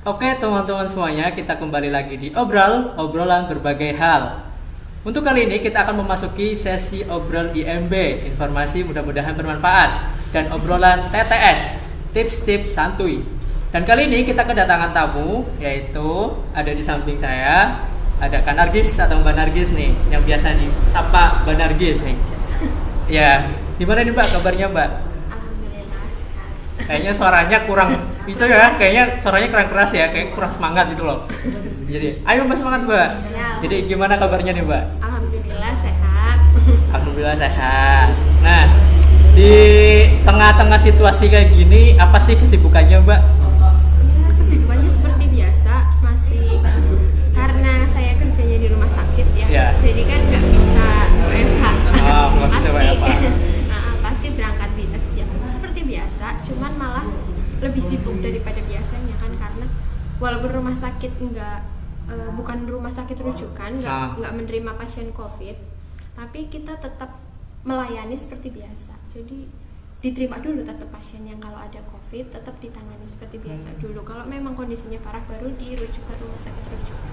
Oke teman-teman semuanya, kita kembali lagi di obrolan berbagai hal. Untuk kali ini kita akan memasuki sesi obrol IMB, informasi mudah-mudahan bermanfaat, dan obrolan TTS, tips-tips santuy. Dan kali ini kita kedatangan tamu, yaitu ada di samping saya, ada Kak Nargis atau Mbak Nargis nih, yang biasa disapa Mbak Nargis nih. Ya, gimana nih Mbak kabarnya Mbak? Alhamdulillah sehat. Kayaknya suaranya kurang itu ya, kayaknya suaranya kurang keras ya, kayak kurang semangat gitu loh. Jadi, ayo Mbak semangat Mbak. Ya, Jadi gimana kabarnya nih Mbak? Alhamdulillah sehat. Alhamdulillah sehat. Nah, di tengah-tengah situasi kayak gini, apa sih kesibukannya Mbak? Ya, kesibukannya seperti biasa, masih karena saya kerjanya di rumah sakit ya. Ya. Jadi kan nggak bisa WFH. Oh, nggak bisa WFH. Pasti berangkat dinas ya. Seperti biasa, cuman malah lebih sibuk daripada biasanya kan, karena walaupun rumah sakit bukan rumah sakit rujukan, nggak menerima pasien COVID, tapi kita tetap melayani seperti biasa. Jadi diterima dulu tetap pasien yang kalau ada COVID tetap ditangani seperti biasa dulu. Kalau memang kondisinya parah baru dirujuk ke rumah sakit rujukan.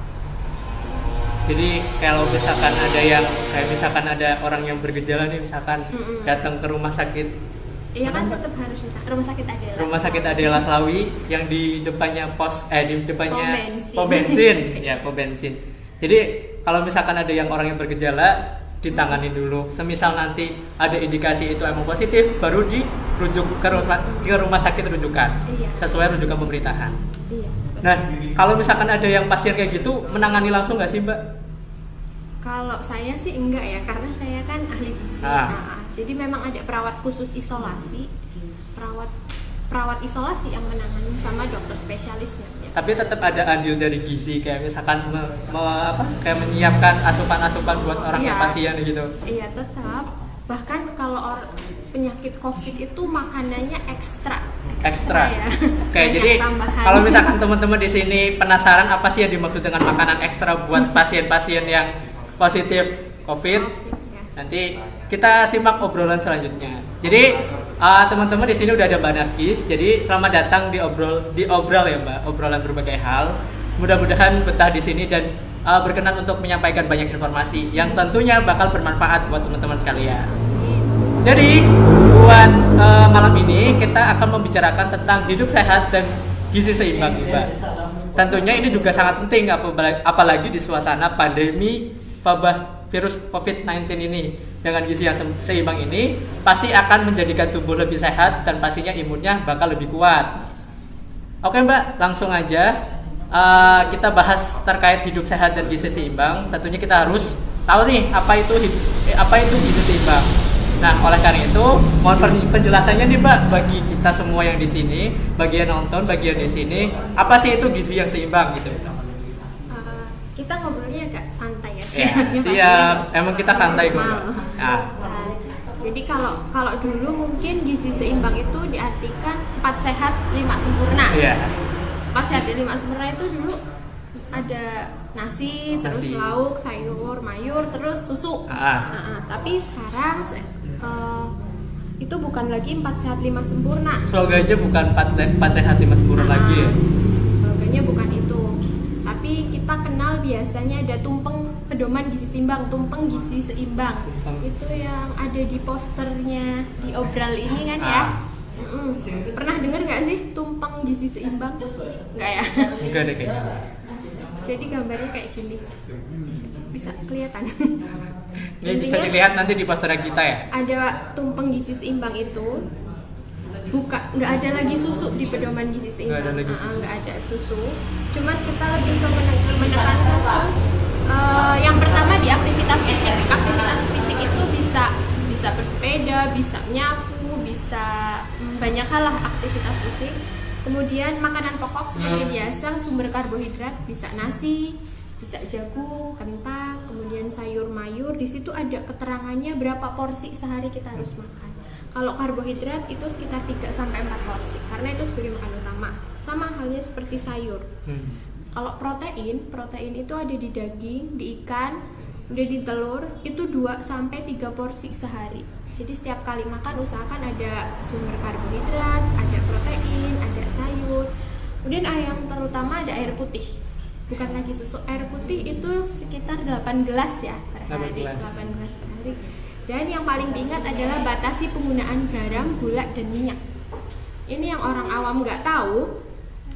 Jadi kalau misalkan ada orang yang bergejala nih, misalkan datang ke rumah sakit. Iya kan tetap harus rumah sakit Adela. Rumah sakit Adela Slawi yang di depannya di depannya pom bensin. Ya, pom bensin. Jadi kalau misalkan ada orang yang bergejala, ditangani dulu. Semisal nanti ada indikasi itu emang positif, baru dirujuk ke rumah sakit rujukan. Iya. Sesuai rujukan pemerintahan. Iya. Nah, kalau misalkan ada yang pasien kayak gitu, menangani langsung nggak sih Mbak? Kalau saya sih enggak ya, karena saya kan ahli gizi. Jadi memang ada perawat khusus isolasi, perawat isolasi yang menangani sama dokter spesialisnya. Ya. Tapi tetap ada andil dari gizi, kayak misalkan kayak menyiapkan asupan-asupan buat orang yang pasien gitu. Iya tetap. Bahkan kalau penyakit COVID itu makanannya ekstra ya. Oke, jadi tambahan. kalau misalkan teman-teman di sini penasaran apa sih yang dimaksud dengan makanan ekstra buat pasien-pasien yang positif COVID, nanti kita simak obrolan selanjutnya. Jadi teman-teman di sini udah ada Mbak Nargis. Jadi selamat datang di obrol ya Mbak, obrolan berbagai hal. Mudah-mudahan betah di sini dan berkenan untuk menyampaikan banyak informasi yang tentunya bakal bermanfaat buat teman-teman sekalian. Jadi buat malam ini kita akan membicarakan tentang hidup sehat dan gizi seimbang Mbak. Tentunya ini juga sangat penting apalagi di suasana pandemi wabah virus COVID-19 ini. Dengan gizi yang seimbang ini pasti akan menjadikan tubuh lebih sehat dan pastinya imunnya bakal lebih kuat. Oke Mbak, langsung aja kita bahas terkait hidup sehat dan gizi seimbang. Tentunya kita harus tahu nih apa itu gizi seimbang. Nah, oleh karena itu mohon penjelasannya nih Mbak bagi kita semua yang di sini, bagi yang nonton, bagi yang di sini, apa sih itu gizi yang seimbang gitu? Kita ngobrolnya agak santai ya. Siap. Emang kita santai kok. Jadi kalau dulu mungkin gizi seimbang itu diartikan 4 sehat 5 sempurna. Iya. 4 sehat 5 sempurna itu dulu ada nasi, terus lauk, sayur, mayur, terus susu. Tapi sekarang itu bukan lagi 4 sehat 5 sempurna. Slogannya bukan 4 sehat 5 sempurna lagi ya. Slogannya bukan itu. Tapi kita kenal biasanya ada tumpeng pedoman gizi seimbang, tumpeng gizi seimbang. Itu yang ada di posternya di obral ini kan ya. Pernah dengar nggak sih tumpeng gizi seimbang? Nggak ya? Enggak deh kayaknya. Jadi gambarnya kayak gini. Bisa kelihatan. Ini bisa dilihat nanti di poster kita ya. Ada tumpeng gizi seimbang itu. Nggak ada lagi susu di pedoman gizi seimbang. Nggak ada susu. Cuman kita lebih ke menekankan tuh yang pertama di aktivitas fisik. Aktivitas fisik itu bisa bersepeda, bisa nyapu, bisa banyak hal lah aktivitas fisik. Kemudian makanan pokok seperti biasa, sumber karbohidrat bisa nasi, bisa jagung, kentang, kemudian sayur mayur. Di situ ada keterangannya berapa porsi sehari kita harus makan. Kalau karbohidrat itu sekitar 3-4 porsi karena itu sebagai makanan utama. Sama halnya seperti sayur. Kalau protein itu ada di daging, di ikan, udah di telur, itu 2-3 porsi sehari. Jadi setiap kali makan usahakan ada sumber karbohidrat, ada protein, ada sayur. Kemudian yang terutama ada air putih. Bukan lagi susu, air putih itu sekitar 8 gelas ya per hari. 8 gelas per hari. Dan yang paling diingat adalah batasi penggunaan garam, gula, dan minyak. Ini yang orang awam nggak tahu,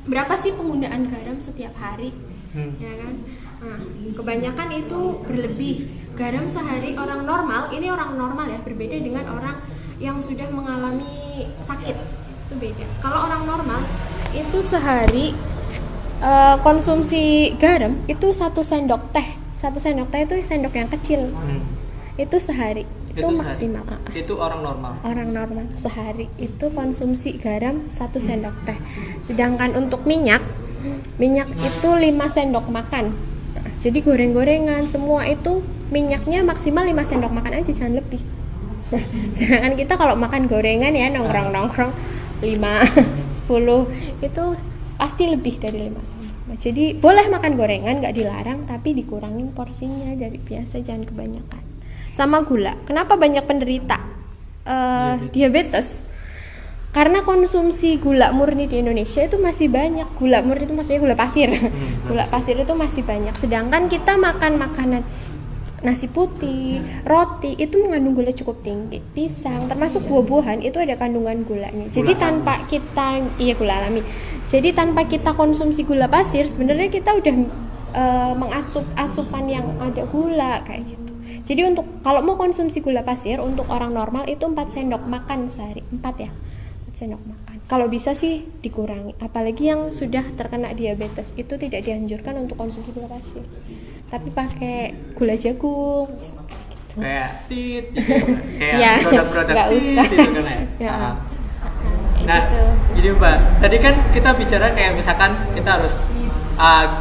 berapa sih penggunaan garam setiap hari, ya kan? Nah, kebanyakan itu berlebih. Garam sehari orang normal, ini orang normal ya, berbeda dengan orang yang sudah mengalami sakit, itu beda. Kalau orang normal itu sehari konsumsi garam itu 1 sendok teh. 1 sendok teh itu sendok yang kecil. Itu sehari. Itu maksimal. Itu orang normal. Orang normal sehari itu konsumsi garam 1 sendok teh. Sedangkan untuk minyak itu 5 sendok makan. Jadi goreng-gorengan semua itu minyaknya maksimal 5 sendok makan aja, jangan lebih. Sedangkan kita kalau makan gorengan ya nongkrong-nongkrong 5, 10 itu pasti lebih dari 5 sendok. Jadi boleh makan gorengan, nggak dilarang, tapi dikurangin porsinya dari biasa, jangan kebanyakan. Sama gula. Kenapa banyak penderita diabetes? Karena konsumsi gula murni di Indonesia itu masih banyak. Gula murni itu maksudnya gula pasir. Gula pasir itu masih banyak. Sedangkan kita makan makanan nasi putih, roti itu mengandung gula cukup tinggi. Pisang, termasuk buah-buahan itu ada kandungan gulanya. Jadi tanpa kita gula alami. Jadi tanpa kita konsumsi gula pasir, sebenarnya kita udah mengasup asupan yang ada gula kayak gitu. Jadi untuk kalau mau konsumsi gula pasir untuk orang normal itu 4 sendok makan sehari. 4 ya. 4 sendok makan. Kalau bisa sih dikurangi. Apalagi yang sudah terkena diabetes itu tidak dianjurkan untuk konsumsi gula pasir. Tapi pakai gula jagung gitu. Kayak kayak produk-produk nggak usah gitu kan ya. Nah, gitu. jadi Mbak, tadi kan kita bicara kayak misalkan kita harus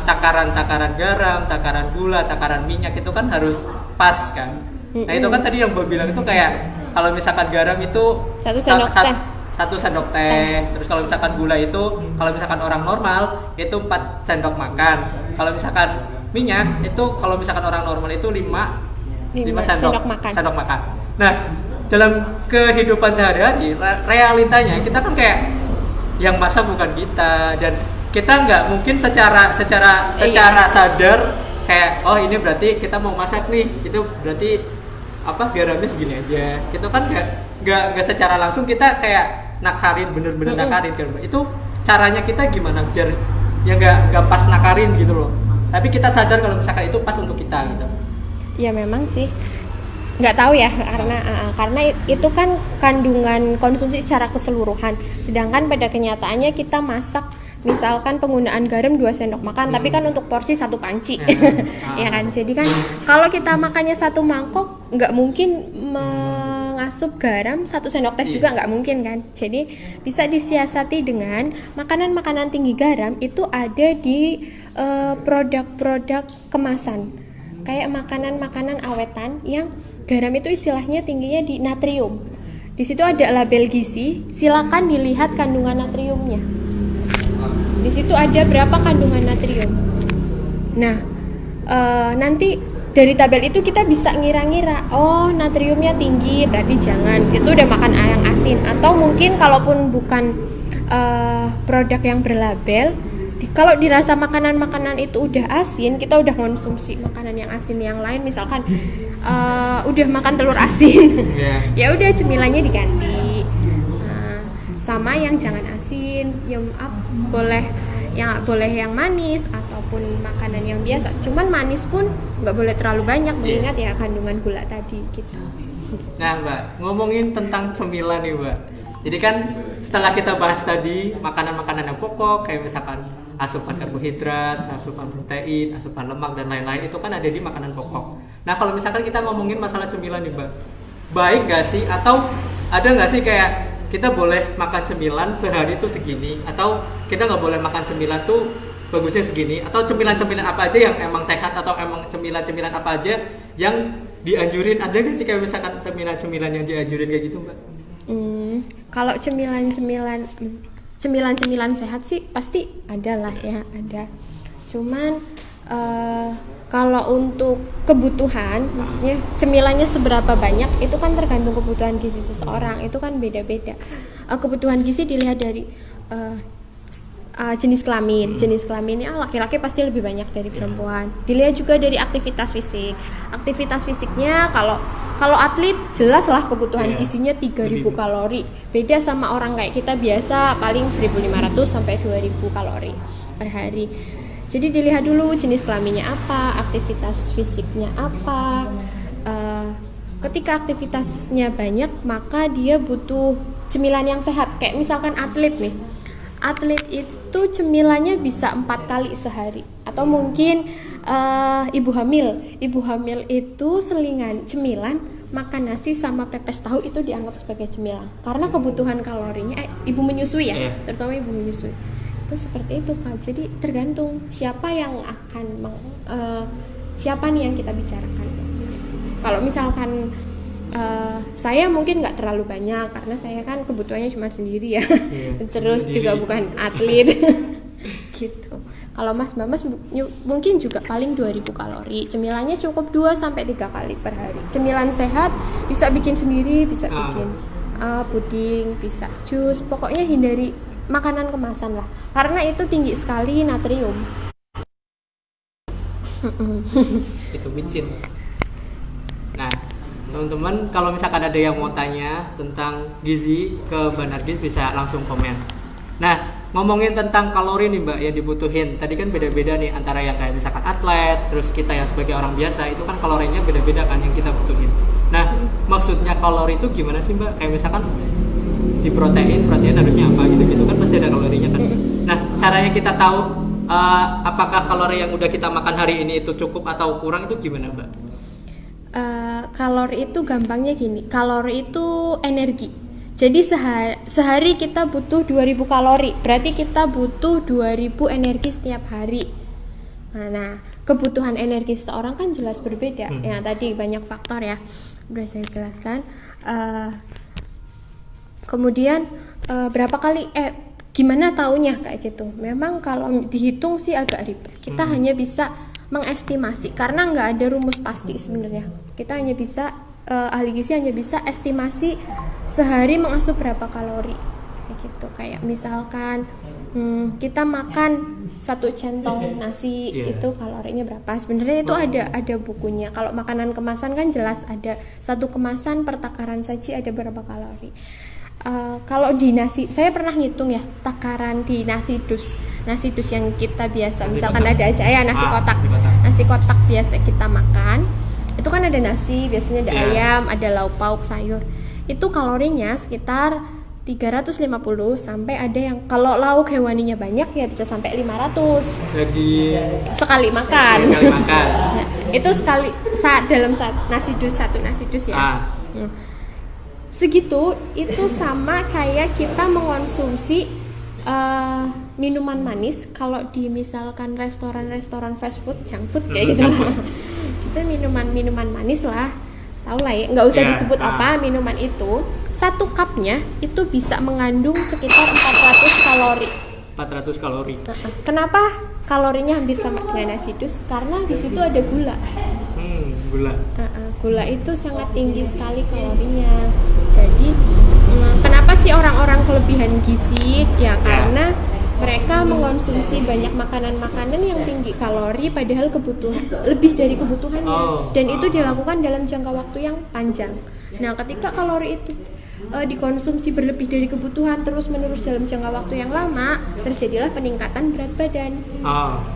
takaran garam, takaran gula, takaran minyak itu kan harus pas kan. Nah itu kan tadi yang Mbak bilang itu kayak kalau misalkan garam itu 1 sendok teh. 1 sendok teh. Terus kalau misalkan gula itu kalau misalkan orang normal itu 4 sendok makan. Kalau misalkan minyak itu kalau misalkan orang normal itu 5 sendok makan. Nah, dalam kehidupan sehari-hari realitanya kita kan kayak yang masak bukan kita, dan kita nggak mungkin secara sadar kayak oh ini berarti kita mau masak nih, itu berarti garamnya segini aja. Itu kan nggak secara langsung kita kayak nakarin, bener-bener nakarin kan. Itu caranya kita gimana biar ya nggak pas nakarin gitu loh, tapi kita sadar kalau misalkan itu pas untuk kita gitu. Ya memang sih nggak tahu ya, karena itu kan kandungan konsumsi secara keseluruhan, sedangkan pada kenyataannya kita masak misalkan penggunaan garam 2 sendok makan, tapi kan untuk porsi 1 panci. Ya kan, jadi kan kalau kita makannya 1 mangkok nggak mungkin mengasup garam 1 sendok teh juga nggak mungkin kan. Jadi bisa disiasati dengan makanan-makanan tinggi garam itu ada di produk-produk kemasan, kayak makanan-makanan awetan yang garam itu istilahnya tingginya di natrium. Di situ ada label gizi, silakan dilihat kandungan natriumnya. Di situ ada berapa kandungan natrium. Nah, nanti dari tabel itu kita bisa ngira-ngira, oh natriumnya tinggi, berarti jangan. Itu udah makan yang asin. Atau mungkin kalaupun bukan produk yang berlabel, kalau dirasa makanan-makanan itu udah asin, kita udah konsumsi makanan yang asin yang lain, misalkan udah makan telur asin, ya udah cemilannya diganti. Sama yang jangan asin, yang boleh yang manis ataupun makanan yang biasa. Cuman manis pun nggak boleh terlalu banyak, mengingat ya kandungan gula tadi gitu. Nah Mbak, ngomongin tentang cemilan nih Mbak. Jadi kan setelah kita bahas tadi makanan-makanan yang pokok kayak misalkan asupan karbohidrat, asupan protein, asupan lemak dan lain-lain itu kan ada di makanan pokok. Nah kalau misalkan kita ngomongin masalah cemilan nih Mbak, baik gak sih atau ada gak sih kayak kita boleh makan cemilan sehari tuh segini, atau kita nggak boleh makan cemilan tuh bagusnya segini, atau cemilan-cemilan apa aja yang emang sehat, atau emang cemilan-cemilan apa aja yang dianjurin? Ada gak sih kayak misalkan cemilan-cemilan yang dianjurin kayak gitu Mbak? Kalau cemilan sehat sih pasti ada lah ya, ada. Cuman kalau untuk kebutuhan, maksudnya cemilannya seberapa banyak itu kan tergantung kebutuhan gizi seseorang, itu kan beda-beda. Kebutuhan gizi dilihat dari jenis kelaminnya laki-laki pasti lebih banyak dari perempuan. Dilihat juga dari aktivitas fisiknya. Kalau atlet jelas lah kebutuhan gizinya 3.000 kalori, beda sama orang kayak kita biasa paling 1.500 sampai 2.000 kalori per hari. Jadi dilihat dulu jenis kelaminnya apa, aktivitas fisiknya apa. Ketika aktivitasnya banyak, maka dia butuh cemilan yang sehat. Kayak misalkan atlet nih, atlet itu cemilannya bisa 4 kali sehari. Atau mungkin ibu hamil itu selingan cemilan, makan nasi sama pepes tahu itu dianggap sebagai cemilan. Karena kebutuhan kalorinya, ibu menyusui ya, terutama ibu menyusui. Itu seperti itu Kak. Jadi tergantung siapa nih yang kita bicarakan. Kalau misalkan saya mungkin nggak terlalu banyak karena saya kan kebutuhannya cuma sendiri ya. Terus sendiri. Juga bukan atlet gitu. Kalau Mas Bamas mungkin juga paling 2.000 kalori. Cemilannya cukup 2-3 kali per hari. Cemilan sehat bisa bikin sendiri, bisa bikin puding, bisa jus. Pokoknya hindari makanan kemasan lah, karena itu tinggi sekali natrium. Itu micin. Nah, teman-teman kalau misalkan ada yang mau tanya tentang gizi ke Mbak Nargis bisa langsung komen. Nah, ngomongin tentang kalori nih Mbak yang dibutuhin, tadi kan beda-beda nih antara yang kayak misalkan atlet, terus kita yang sebagai orang biasa itu kan kalorinya beda-beda kan yang kita butuhin. Nah, maksudnya kalori itu gimana sih Mbak? Kayak misalkan di protein harusnya apa gitu kan pasti ada kalorinya kan. Nah, caranya kita tahu apakah kalori yang udah kita makan hari ini itu cukup atau kurang itu gimana Mbak? Kalori itu gampangnya gini, kalori itu energi. Jadi sehari kita butuh 2.000 kalori, berarti kita butuh 2.000 energi setiap hari. Nah, kebutuhan energi seseorang kan jelas berbeda. Ya tadi banyak faktor ya, udah saya jelaskan. Kemudian berapa kali gimana taunya kayak gitu. Memang kalau dihitung sih agak ribet. Kita hanya bisa mengestimasi karena nggak ada rumus pasti sebenarnya. Kita hanya bisa ahli gizi hanya bisa estimasi sehari mengasup berapa kalori kayak gitu. Kayak misalkan kita makan 1 centong nasi itu kalorinya berapa. Sebenarnya itu ada bukunya. Kalau makanan kemasan kan jelas ada 1 kemasan per takaran saji ada berapa kalori. Kalau di nasi, saya pernah ngitung ya takaran di nasi dus yang kita biasa, misalkan ada nasi kotak biasa kita makan, itu kan ada nasi, biasanya ada ayam, ada lauk pauk, sayur, itu kalorinya sekitar 350 sampai ada yang kalau lauk hewaninya banyak ya bisa sampai 500 sekali makan. Nah, itu dalam nasi dus ya. Segitu itu sama kayak kita mengonsumsi minuman manis. Kalau di misalkan restoran fast food, junk food kayak gitu lah. Itu minuman manis lah, tahu lah ya, nggak usah disebut apa minuman itu. 1 cupnya itu bisa mengandung sekitar 400 kalori. 400 kalori. Kenapa kalorinya hampir sama dengan nasi dus? Karena di situ ada gula. Gula itu sangat tinggi sekali kalorinya. Jadi kenapa sih orang-orang kelebihan gizi? Ya karena mereka mengonsumsi banyak makanan-makanan yang tinggi kalori padahal kebutuhan lebih dari kebutuhannya. Dan itu dilakukan dalam jangka waktu yang panjang. Nah, ketika kalori itu dikonsumsi berlebih dari kebutuhan terus-menerus dalam jangka waktu yang lama, terjadilah peningkatan berat badan.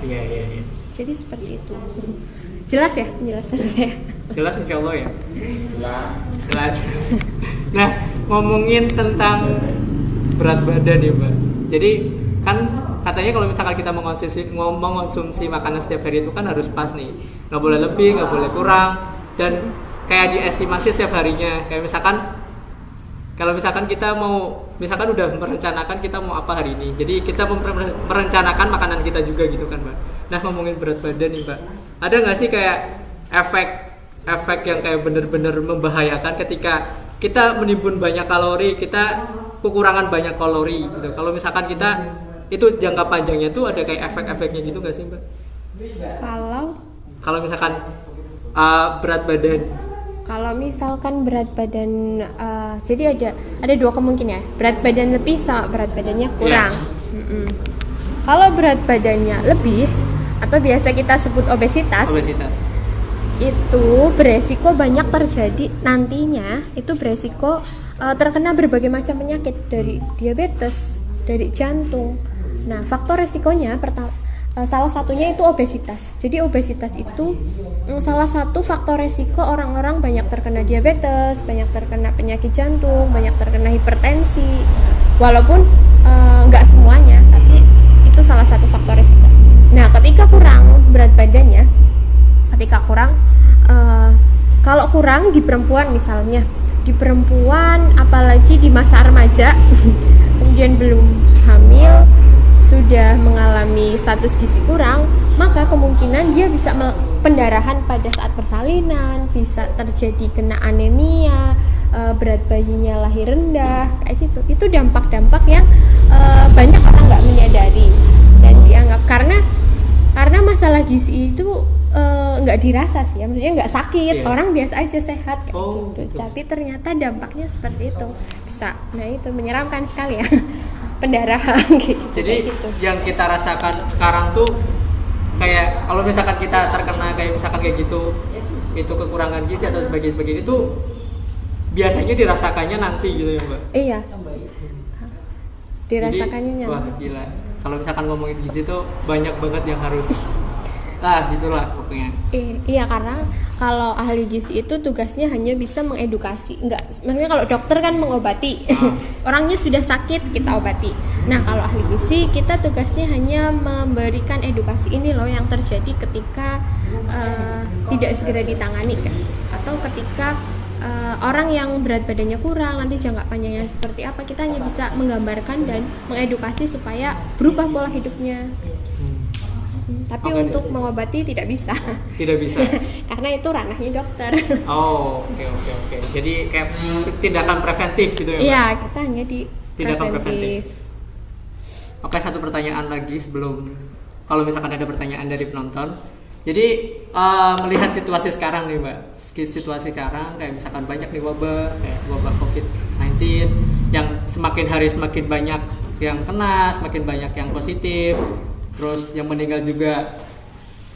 Iya. Jadi seperti itu. Jelas ya penjelasan saya? Jelas insya Allah ya? Jelas. Nah, ngomongin tentang berat badan ya Mbak. Jadi kan katanya kalau misalkan kita mengonsumsi makanan setiap hari itu kan harus pas nih. Nggak boleh lebih, nggak boleh kurang. Dan kayak diestimasi setiap harinya. Kayak misalkan kalau misalkan kita misalkan udah merencanakan kita mau apa hari ini. Jadi kita merencanakan makanan kita juga gitu kan Mbak. Nah, ngomongin berat badan nih Mbak. Ada nggak sih kayak efek yang kayak bener-bener membahayakan ketika kita menimbun banyak kalori, kita kekurangan banyak kalori gitu. Kalau misalkan kita itu jangka panjangnya tuh ada kayak efek-efeknya gitu nggak sih Mbak? Kalau misalkan berat badan. Kalau misalkan berat badan, jadi ada 2 kemungkinan ya, berat badan lebih sama berat badannya kurang. Kalau berat badannya lebih atau biasa kita sebut obesitas, itu beresiko banyak terjadi nantinya, itu beresiko terkena berbagai macam penyakit, dari diabetes, dari jantung. Nah, faktor resikonya salah satunya itu obesitas. Jadi obesitas itu salah satu faktor resiko orang-orang banyak terkena diabetes, banyak terkena penyakit jantung, banyak terkena hipertensi. Walaupun nggak semuanya, tapi itu salah satu faktor resiko. Nah, ketika kurang berat badannya, kalau kurang di perempuan misalnya, di perempuan apalagi di masa remaja, kemudian belum hamil, sudah mengalami status gizi kurang, maka kemungkinan dia bisa pendarahan pada saat persalinan, bisa terjadi kena anemia, berat bayinya lahir rendah, kayak gitu. Itu dampak-dampak yang banyak orang nggak menyadari dan dianggap karena masalah gizi itu nggak dirasa sih ya, maksudnya nggak sakit, orang biasa aja sehat kayak gitu. Tapi ternyata dampaknya seperti itu bisa, nah itu menyeramkan sekali ya. Pendarahan gitu. Jadi gitu. Yang kita rasakan sekarang tuh kayak kalau misalkan kita terkena kayak misalkan kayak gitu, itu kekurangan gizi atau sebagainya itu biasanya dirasakannya nanti gitu ya Mbak? Iya. Dirasakannya nanti. Wah gila. Kalau misalkan ngomongin gizi tuh banyak banget yang harus gitulah pokoknya. Iya, karena kalau ahli gizi itu tugasnya hanya bisa mengedukasi, maksudnya kalau dokter kan mengobati, orangnya sudah sakit kita obati. Nah, kalau ahli gizi kita tugasnya hanya memberikan edukasi, ini loh yang terjadi ketika tidak segera ditangani kan, atau ketika orang yang berat badannya kurang, nanti jangka panjangnya seperti apa, kita hanya bisa menggambarkan dan mengedukasi supaya berubah pola hidupnya. Tapi untuk mengobati tidak bisa. Tidak bisa. Karena itu ranahnya dokter. Oh, oke. Jadi kayak tindakan preventif gitu ya, Mbak? Iya, kita hanya di tindakan preventif. Oke, satu pertanyaan lagi sebelum, kalau misalkan ada pertanyaan dari penonton. Jadi melihat situasi sekarang nih, Mbak. Situasi sekarang kayak misalkan banyak nih wabah COVID-19 yang semakin hari semakin banyak yang kena, semakin banyak yang positif. Terus yang meninggal juga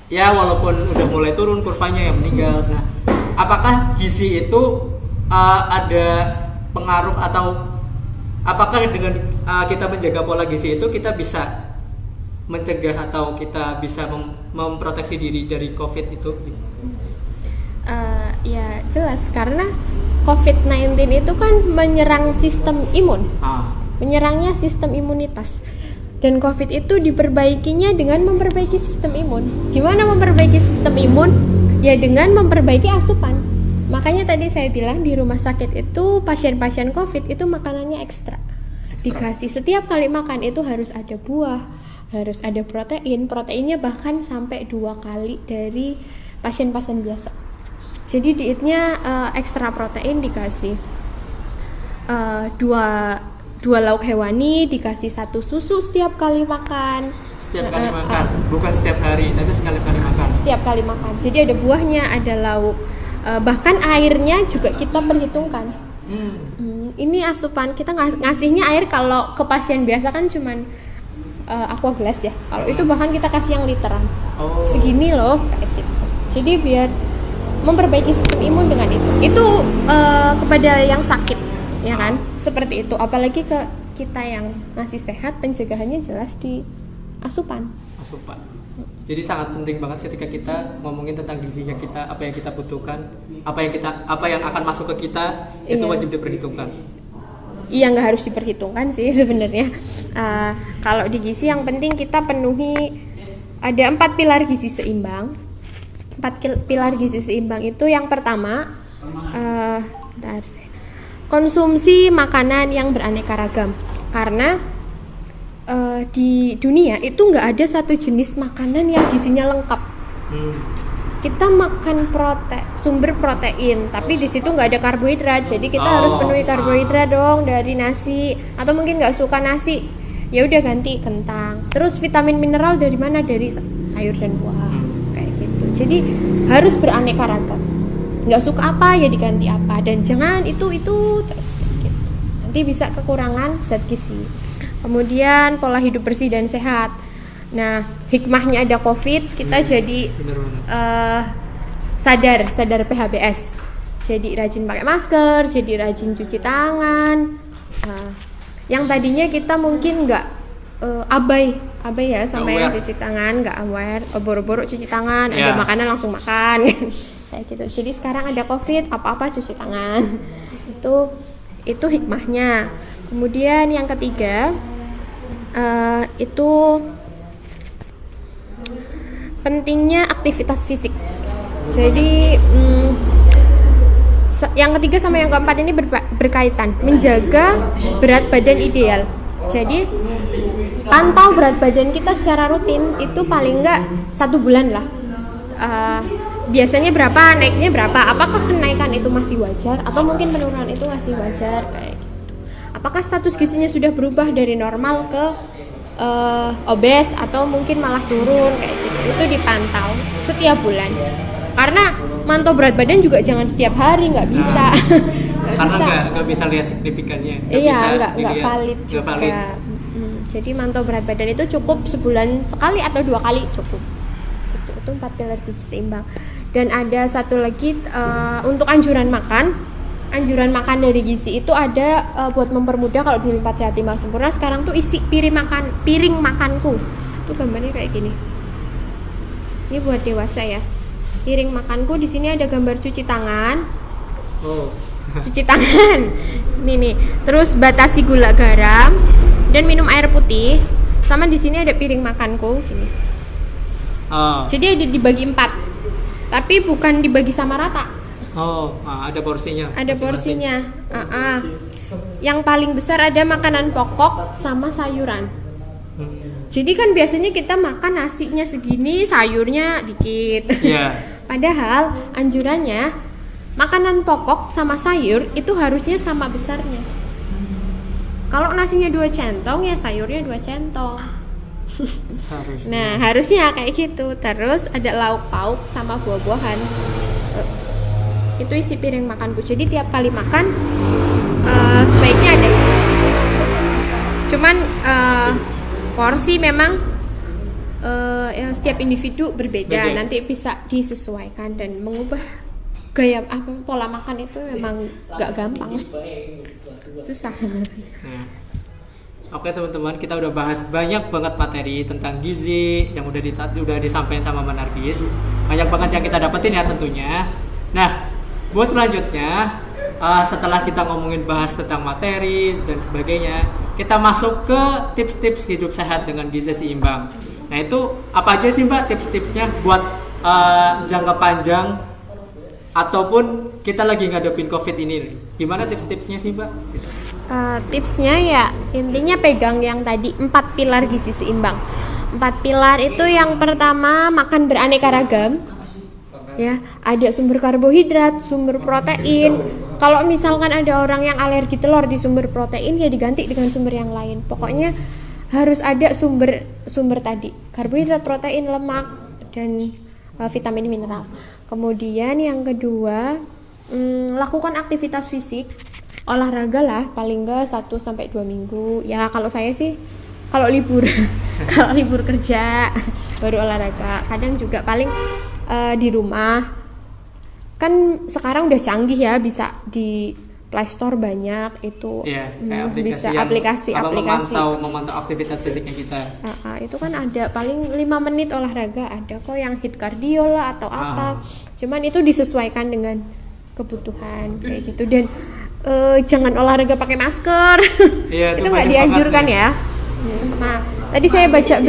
ya walaupun udah mulai turun kurvanya yang meninggal. Nah, apakah gizi itu ada pengaruh atau apakah dengan kita menjaga pola gizi itu kita bisa mencegah atau kita bisa memproteksi diri dari COVID itu? Ya jelas, karena COVID-19 itu kan menyerang sistem imun, menyerangnya sistem imunitas. Dan COVID itu diperbaikinya dengan memperbaiki sistem imun. Gimana memperbaiki sistem imun? Ya dengan memperbaiki asupan. Makanya tadi saya bilang di rumah sakit itu pasien-pasien COVID itu makanannya ekstra. Dikasih setiap kali makan itu harus ada buah, harus ada protein. Proteinnya bahkan sampai 2 kali dari pasien-pasien biasa. Jadi dietnya ekstra protein dikasih 2 lauk hewani, dikasih 1 susu setiap kali makan. Setiap kali makan, bukan setiap hari, tapi sekali makan. Setiap kali makan. Jadi ada buahnya, ada lauk, bahkan airnya juga kita perhitungkan. Ini asupan kita ngasihnya air, kalau ke pasien biasa kan cuman aqua gelas ya. Kalau itu bahkan kita kasih yang literan. Segini loh kayak gitu. Jadi biar memperbaiki sistem imun dengan itu. Itu kepada yang sakit. Ya kan, seperti itu. Apalagi ke kita yang masih sehat, pencegahannya jelas di asupan. Jadi sangat penting banget ketika kita ngomongin tentang gizinya kita, apa yang kita butuhkan, apa yang akan masuk ke kita, itu wajib diperhitungkan. Iya, nggak harus diperhitungkan sih sebenarnya. Kalau di gizi yang penting kita penuhi ada 4 pilar gizi seimbang. 4 pilar gizi seimbang itu yang pertama, konsumsi makanan yang beraneka ragam. Karena di dunia itu nggak ada satu jenis makanan yang gizinya lengkap. Kita makan sumber protein, tapi di situ nggak ada karbohidrat. Jadi kita harus penuhi karbohidrat dong dari nasi. Atau mungkin nggak suka nasi, ya udah ganti kentang. Terus vitamin mineral dari mana? Dari sayur dan buah kayak gitu. Jadi harus beraneka ragam. Nggak suka apa ya diganti apa, dan jangan itu terus gitu. Nanti bisa kekurangan zat gizi. Kemudian pola hidup bersih dan sehat. Nah, hikmahnya ada COVID, kita jadi sadar PHBS. Jadi rajin pakai masker, jadi rajin cuci tangan. Yang tadinya kita mungkin nggak abai ya sama yang cuci tangan, nggak aware, boro-boro cuci tangan, ada makanan langsung makan kayak gitu. Jadi sekarang ada COVID, apa-apa cuci tangan. Itu hikmahnya. Kemudian yang ketiga itu pentingnya aktivitas fisik. Jadi yang ketiga sama yang keempat ini berkaitan, menjaga berat badan ideal. Jadi pantau berat badan kita secara rutin, itu paling enggak 1 bulan lah. Biasanya berapa, naiknya berapa, apakah kenaikan itu masih wajar atau mungkin penurunan itu masih wajar kayak gitu. Apakah status gizinya sudah berubah dari normal ke obes atau mungkin malah turun kayak gitu. Itu dipantau setiap bulan. Karena mantau berat badan juga jangan setiap hari, nggak bisa. Nggak bisa lihat signifikannya. Nggak valid juga. Jadi mantau berat badan itu cukup sebulan sekali atau 2 kali cukup. Itu 4 pilar gizi seimbang. Dan ada satu lagi untuk anjuran makan. Anjuran makan dari gizi itu ada buat mempermudah. Kalau dulu 4 sehat 5 sempurna, sekarang tuh isi piring makanku. Itu gambarnya kayak gini. Ini buat dewasa ya. Piring makanku, di sini ada gambar cuci tangan. Cuci tangan. Ini nih. Terus batasi gula garam dan minum air putih. Sama di sini ada piring makanku gini. Jadi ada dibagi 4. Tapi bukan dibagi sama rata. Ada porsinya. Ada porsinya. Yang paling besar ada makanan pokok sama sayuran. Jadi kan biasanya kita makan nasinya segini, sayurnya dikit. Padahal anjurannya makanan pokok sama sayur itu harusnya sama besarnya. Kalau nasinya 2 centong ya sayurnya 2 centong. Nah, harusnya kayak gitu. Terus ada lauk pauk sama buah-buahan. Itu isi piring makanku. Jadi tiap kali makan sebaiknya ada. Cuman porsi memang setiap individu berbeda. Nanti bisa disesuaikan dan mengubah gaya pola makan itu memang gak gampang. Susah. Oke teman-teman, kita udah bahas banyak banget materi tentang gizi yang udah disampaikan sama Mbak Nargis. Banyak banget yang kita dapetin ya tentunya. Nah, buat selanjutnya, setelah kita ngomongin bahas tentang materi dan sebagainya, kita masuk ke tips-tips hidup sehat dengan gizi seimbang. Nah itu apa aja sih Mbak tips-tipsnya buat jangka panjang ataupun kita lagi ngadepin COVID ini? Gimana tips-tipsnya sih Mbak? Tipsnya ya intinya pegang yang tadi 4 pilar gizi seimbang. 4 pilar itu yang pertama makan beraneka ragam. Ya, ada sumber karbohidrat, sumber protein. Kalau misalkan ada orang yang alergi telur di sumber protein ya diganti dengan sumber yang lain. Pokoknya harus ada sumber tadi, karbohidrat, protein, lemak dan vitamin mineral. Kemudian yang kedua, lakukan aktivitas fisik, olahraga lah paling enggak 1-2 minggu. Ya kalau saya sih kalau libur kalau libur kerja baru olahraga. Kadang juga paling di rumah. Kan sekarang udah canggih ya, bisa di Play Store banyak itu. Bisa aplikasi memantau aktivitas fisiknya kita. Itu kan ada paling 5 menit olahraga, ada kok yang hit cardio lah atau apa. Cuman itu disesuaikan dengan kebutuhan kayak gitu. Dan jangan olahraga pakai masker. Itu nggak dianjurkan ya. Nah, tadi saya baca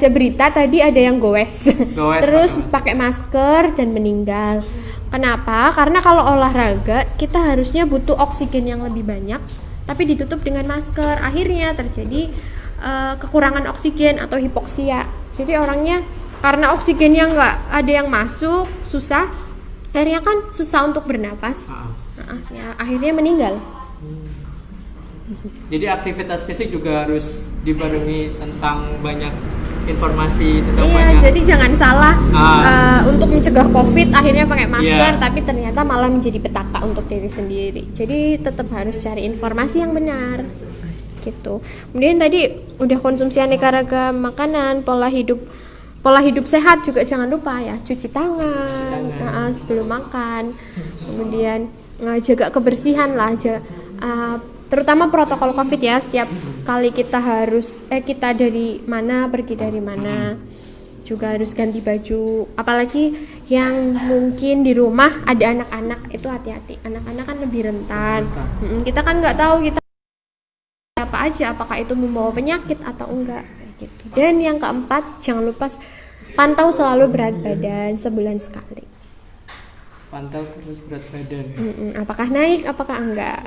berita tadi ada yang goes terus pakai masker dan meninggal. Kenapa? Karena kalau olahraga kita harusnya butuh oksigen yang lebih banyak, tapi ditutup dengan masker. Akhirnya terjadi kekurangan oksigen atau hipoksia. Jadi orangnya karena oksigennya nggak ada yang masuk, susah. Akhirnya kan susah untuk bernapas. Ya, akhirnya meninggal. Jadi aktivitas fisik juga harus dibarengi tentang banyak informasi tentang banyak. Jadi jangan salah untuk mencegah COVID akhirnya pakai masker, tapi ternyata malah menjadi petaka untuk diri sendiri. Jadi tetap harus cari informasi yang benar, gitu. Kemudian tadi udah konsumsi aneka ragam makanan, pola hidup sehat juga jangan lupa ya, cuci tangan, sebelum makan, kemudian jaga kebersihan lah, terutama protokol COVID ya, setiap kali kita dari mana pergi dari mana juga harus ganti baju, apalagi yang mungkin di rumah ada anak-anak, itu hati-hati, anak-anak kan lebih rentan. Kita kan nggak tahu kita apa aja, apakah itu membawa penyakit atau enggak gitu. Dan yang keempat, jangan lupa pantau selalu berat badan sebulan sekali. Pantau terus berat badan. Apakah naik, apakah enggak.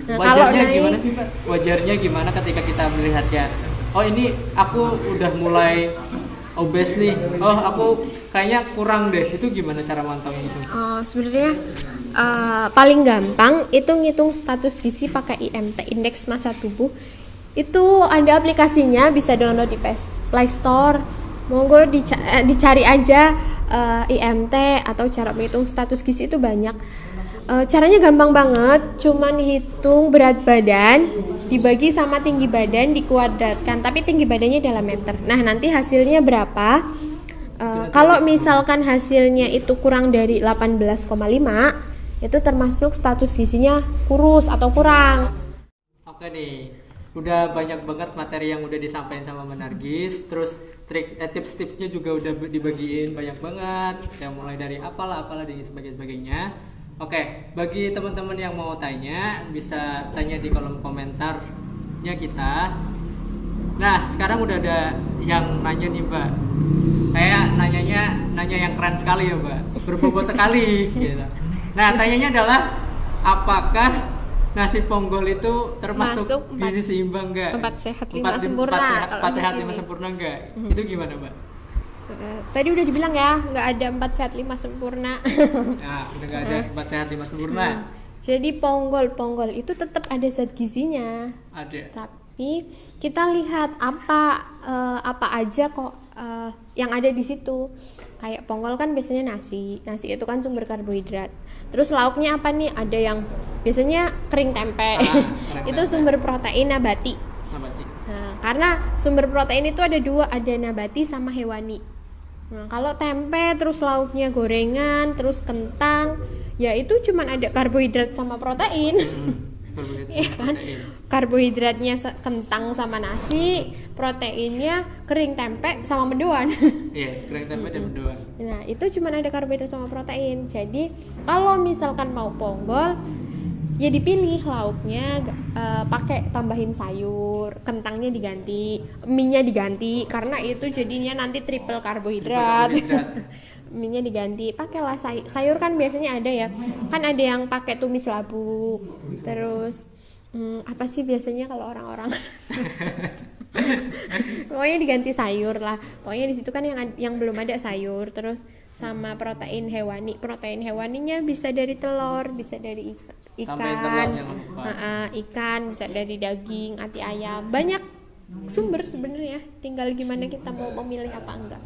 Nah, wajarnya kalau naik, gimana sih Mbak? Wajarnya gimana ketika kita melihatnya? Oh ini aku udah mulai obes nih. Oh aku kayaknya kurang deh. Itu gimana cara mantauin itu? Sebenarnya paling gampang itu ngitung status gizi pakai IMT, indeks massa tubuh. Itu ada aplikasinya, bisa download di Play Store. Monggo dicari aja IMT atau cara menghitung status gizi, itu banyak. Caranya gampang banget, cuman hitung berat badan dibagi sama tinggi badan dikuadratkan, tapi tinggi badannya dalam meter. Nah, nanti hasilnya berapa? Kalau misalkan hasilnya itu kurang dari 18,5, itu termasuk status gizinya kurus atau kurang. Oke nih, udah banyak banget materi yang udah disampaikan sama Nargis, terus tips-tipsnya juga udah dibagiin banyak banget, yang mulai dari apalah dan sebagainya. Oke, bagi teman-teman yang mau tanya, bisa tanya di kolom komentarnya kita. Nah, sekarang udah ada yang nanya nih Mbak. Kayak nanya yang keren sekali ya Mbak, berbobot sekali gitu. Nah, tanyanya adalah apakah nasi ponggol itu termasuk gizi seimbang enggak? 4 sehat 5 sempurna. 4 sehat 5 sempurna enggak? Itu gimana Mbak? Tadi udah dibilang ya, nggak ada 4 sehat 5 sempurna. Nah, udah nggak ada 4 sehat 5 sempurna. Jadi ponggol itu tetap ada zat gizinya. Ada. Tapi kita lihat apa aja kok yang ada di situ. Kayak ponggol kan biasanya nasi itu kan sumber karbohidrat. Terus lauknya apa nih? Ada yang biasanya kering tempe. Itu sumber protein nabati. Nah, karena sumber protein itu ada 2, ada nabati sama hewani. Nah, kalau tempe terus lauknya gorengan, terus kentang, ya itu cuman ada karbohidrat sama protein. Iya kan? Karbohidratnya kentang sama nasi, proteinnya kering tempe sama mendoan. Iya, kering tempe dan mendoan. Nah, itu cuman ada karbohidrat sama protein. Jadi, kalau misalkan mau ponggol, ya dipilih lauknya pakai tambahin sayur, kentangnya diganti, mie-nya diganti, karena itu jadinya nanti triple karbohidrat. Mie-nya diganti, pakailah sayur kan biasanya ada ya, kan ada yang pakai tumis labu, terus apa sih biasanya kalau orang-orang pokoknya diganti sayur lah, pokoknya di situ kan yang belum ada sayur, terus sama protein hewaninya bisa dari telur, bisa dari ikan, bisa dari daging, ati ayam, banyak sumber sebenarnya, tinggal gimana kita mau memilih apa enggak.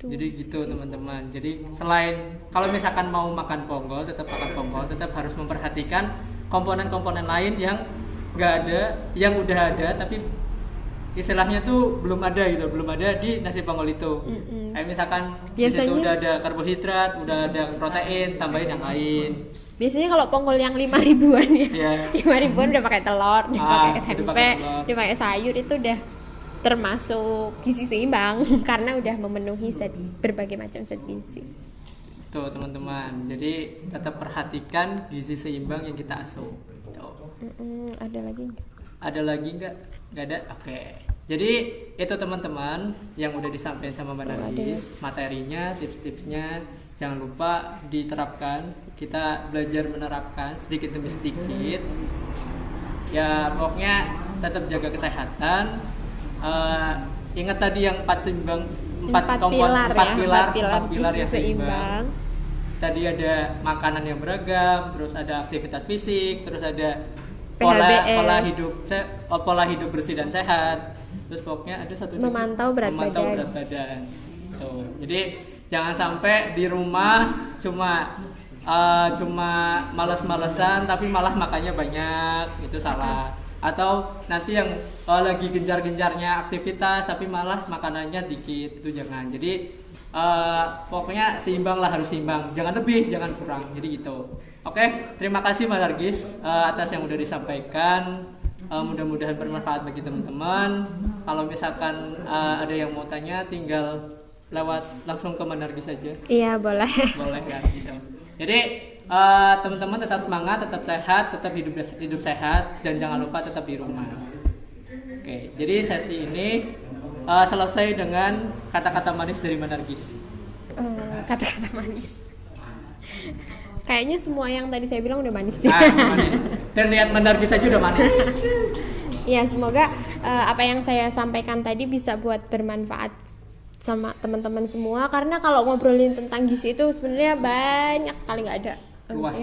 Gitu. Jadi gitu teman-teman. Jadi selain kalau misalkan mau makan ponggol, tetap harus memperhatikan komponen-komponen lain yang nggak ada, yang udah ada tapi istilahnya tuh belum ada di nasi ponggol itu. Kayak misalkan biasanya di situ udah ada karbohidrat, udah ada protein, tambahin yang lain. Biasanya kalau ponggol yang 5 ribuan ya, 5 ribuan udah pakai telur, udah pakai tempe, udah pakai sayur, itu udah termasuk gizi seimbang karena udah memenuhi berbagai macam zat gizi. Tuh teman-teman, jadi tetap perhatikan gizi seimbang yang kita asuh. Ada lagi nggak? Ada lagi nggak? Nggak ada? Oke. Jadi itu teman-teman yang udah disampaikan sama Mbak Nargis, materinya, tips-tipsnya, jangan lupa diterapkan. Kita belajar menerapkan sedikit demi sedikit. Ya pokoknya tetap jaga kesehatan. Ingat tadi yang 4 seimbang, 4 pilar yang seimbang. Tadi ada makanan yang beragam, terus ada aktivitas fisik, terus ada pola hidup bersih dan sehat. Terus pokoknya ada satu memantau berat badan. Tuh. Jadi jangan sampai di rumah cuma malas-malesan tapi malah makannya banyak, itu salah. atau nanti yang lagi gencar-gencarnya aktivitas tapi malah makanannya dikit, itu jangan. Jadi pokoknya seimbang lah, harus seimbang, jangan lebih jangan kurang, jadi gitu. Oke, terima kasih Mbak Nargis atas yang udah disampaikan. Mudah-mudahan bermanfaat bagi teman-teman. Kalau misalkan ada yang mau tanya, tinggal lewat langsung ke Mbak Nargis saja. Iya, boleh. Boleh kan gitu. Jadi teman-teman tetap semangat, tetap sehat, tetap hidup sehat, dan jangan lupa tetap di rumah. Oke, jadi sesi ini selesai dengan kata-kata manis dari Mbak Nargis. Kata-kata manis. Kayaknya semua yang tadi saya bilang udah manis. Manis. Dan lihat Mbak Nargis aja udah manis. Ya, semoga apa yang saya sampaikan tadi bisa buat bermanfaat sama teman-teman semua, karena kalau ngobrolin tentang gizi itu sebenarnya banyak sekali, nggak ada. Luas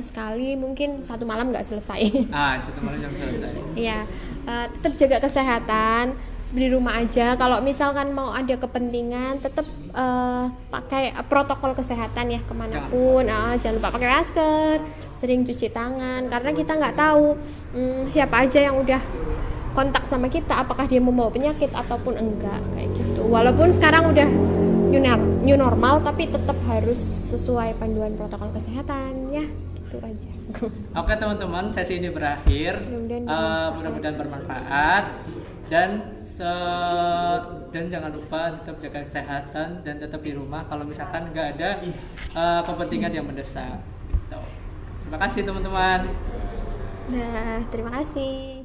sekali, mungkin satu malam nggak selesai. Satu malam nggak selesai. Iya, tetap jaga kesehatan di rumah aja. Kalau misalkan mau ada kepentingan, tetap pakai protokol kesehatan ya kemanapun. Jangan lupa pakai masker, sering cuci tangan, karena kita nggak tahu siapa aja yang udah kontak sama kita, apakah dia membawa penyakit ataupun enggak, kayak gitu. Walaupun sekarang udah new normal, tapi tetap harus sesuai panduan protokol kesehatan ya, gitu aja. Oke teman-teman, sesi ini berakhir. Mudah-mudahan bermanfaat dan jangan lupa tetap jaga kesehatan dan tetap di rumah kalau misalkan nggak ada kepentingan yang mendesak. Terima kasih teman-teman. Nah, terima kasih.